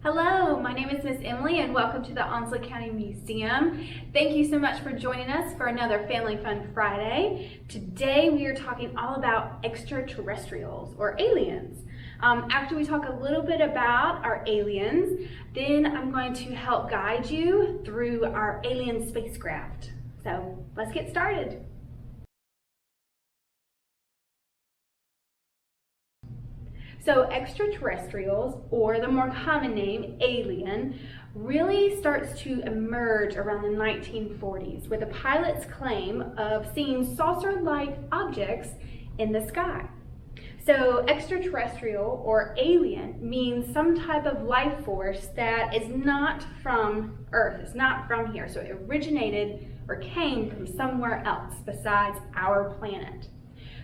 Hello, my name is Miss Emily and welcome to the Onslow County Museum. Thank you so much for joining us for another Family Fun Friday. Today we are talking all about extraterrestrials or aliens. After we talk a little bit about our aliens, then I'm going to help guide you through our alien spacecraft. So let's get started. So extraterrestrials, or the more common name, alien, really starts to emerge around the 1940s with a pilot's claim of seeing saucer-like objects in the sky. So extraterrestrial or alien means some type of life force that is not from Earth, it's not from here. So it originated or came from somewhere else besides our planet.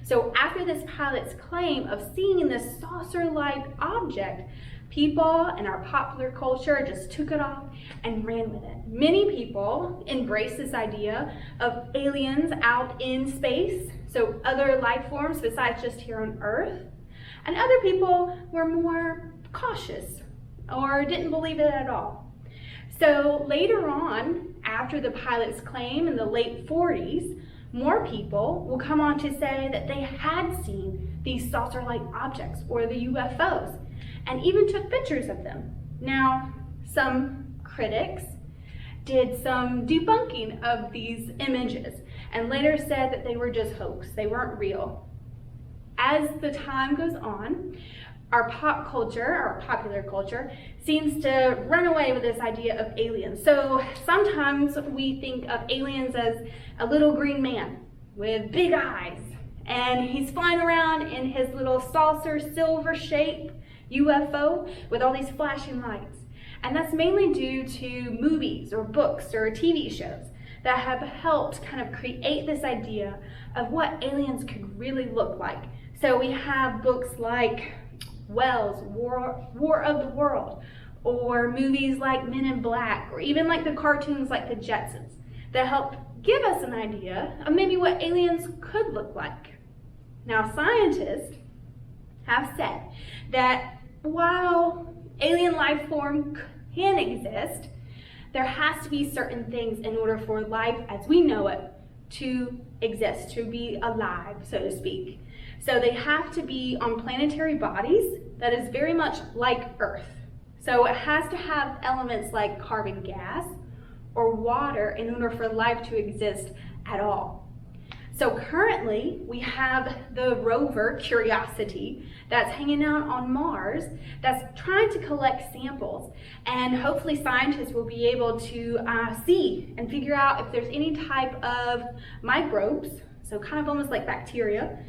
So after this pilot's claim of seeing this saucer-like object, people in our popular culture just took it off and ran with it. Many people embrace this idea of aliens out in space, so other life forms besides just here on Earth. And other people were more cautious or didn't believe it at all. So later on, after the pilot's claim in the late 40s, more people will come on to say that they had seen these saucer-like objects, or the UFOs, and even took pictures of them. Now, some critics did some debunking of these images and later said that they were just hoax, they weren't real. As the time goes on, our pop culture, our popular culture, seems to run away with this idea of aliens. So sometimes we think of aliens as a little green man with big eyes, and he's flying around in his little saucer silver shape UFO with all these flashing lights. And that's mainly due to movies or books or TV shows that have helped kind of create this idea of what aliens could really look like. So we have books like Wells' War of the World, or movies like Men in Black, or even like the cartoons like the Jetsons, that help give us an idea of maybe what aliens could look like. Now, scientists have said that while alien life form can exist, there has to be certain things in order for life as we know it to exist, to be alive, so to speak. So they have to be on planetary bodies that is very much like Earth. So it has to have elements like carbon gas or water in order for life to exist at all. So currently we have the rover Curiosity that's hanging out on Mars that's trying to collect samples, and hopefully scientists will be able to see and figure out if there's any type of microbes, so kind of almost like bacteria,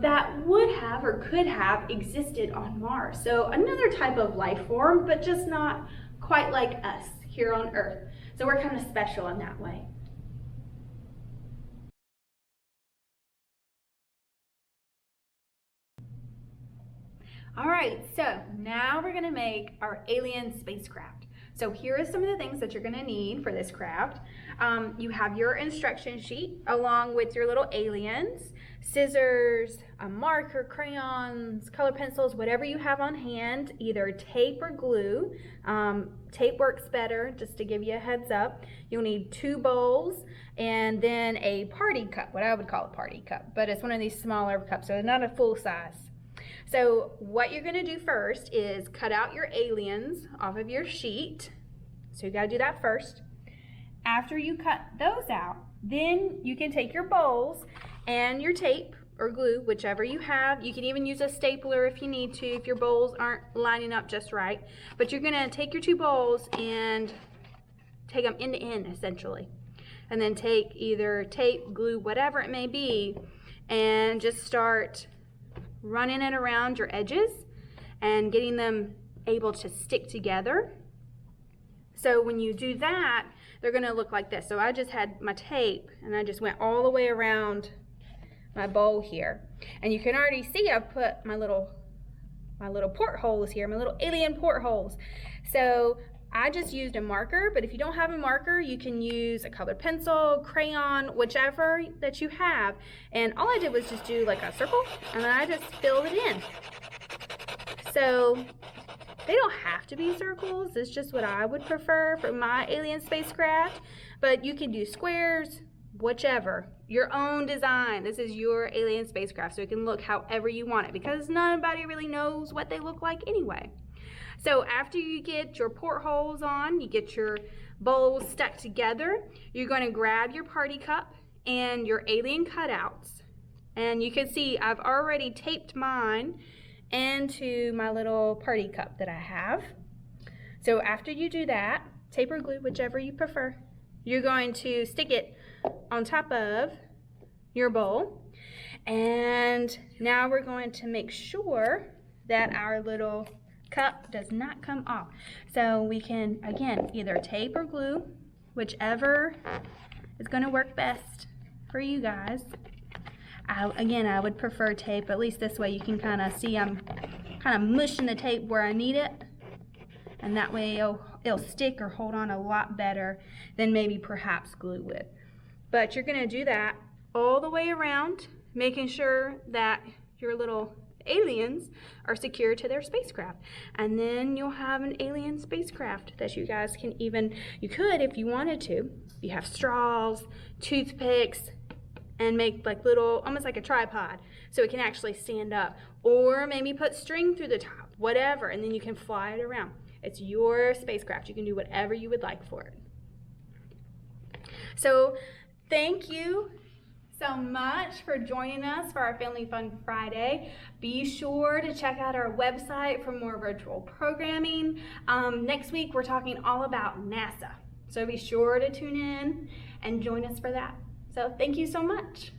that would have or could have existed on Mars. So another type of life form, but just not quite like us here on Earth. So we're kind of special in that way. All right, so now we're gonna make our alien spacecraft. So here are some of the things that you're gonna need for this craft. You have your instruction sheet along with your little aliens, scissors, a marker, crayons, color pencils, whatever you have on hand, either tape or glue. Tape works better, just to give you a heads up. You'll need 2 bowls and then a party cup, what I would call a party cup, but it's one of these smaller cups, so it's not a full size. So what you're gonna do first is cut out your aliens off of your sheet. So you gotta do that first. After you cut those out, then you can take your bowls and your tape or glue, whichever you have. You can even use a stapler if you need to, if your bowls aren't lining up just right. But you're gonna take your 2 bowls and take them end to end, essentially. And then take either tape, glue, whatever it may be, and just start running it around your edges and getting them able to stick together. So when you do that, they're gonna look like this. So I just had my tape and I just went all the way around my bowl here. And you can already see I've put my little portholes here, my little alien portholes. So I just used a marker, but if you don't have a marker, you can use a colored pencil, crayon, whichever that you have. And all I did was just do like a circle, and then I just filled it in. So They don't have to be circles. It's just what I would prefer for my alien spacecraft. But you can do squares, whichever. Your own design. This is your alien spacecraft, so it can look however you want it, because nobody really knows what they look like anyway. So after you get your portholes on, you get your bowls stuck together, you're going to grab your party cup and your alien cutouts. And you can see I've already taped mine into my little party cup that I have. So after you do that, tape or glue, whichever you prefer, you're going to stick it on top of your bowl. And now we're going to make sure that our little cup does not come off. So we can, again, either tape or glue, whichever is going to work best for you guys. I would prefer tape. At least this way you can kind of see I'm kind of mushing the tape where I need it. And that way it'll stick or hold on a lot better than maybe perhaps glue would. But you're going to do that all the way around, making sure that your little aliens are secure to their spacecraft. And then you'll have an alien spacecraft that you guys can you could, if you wanted to, you have straws, toothpicks, and make like little, almost like a tripod, so it can actually stand up. Or maybe put string through the top, whatever, and then you can fly it around. It's your spacecraft. You can do whatever you would like for it. So thank you so much for joining us for our Family Fun Friday. Be sure to check out our website for more virtual programming. Next week we're talking all about NASA. So be sure to tune in and join us for that. So thank you so much.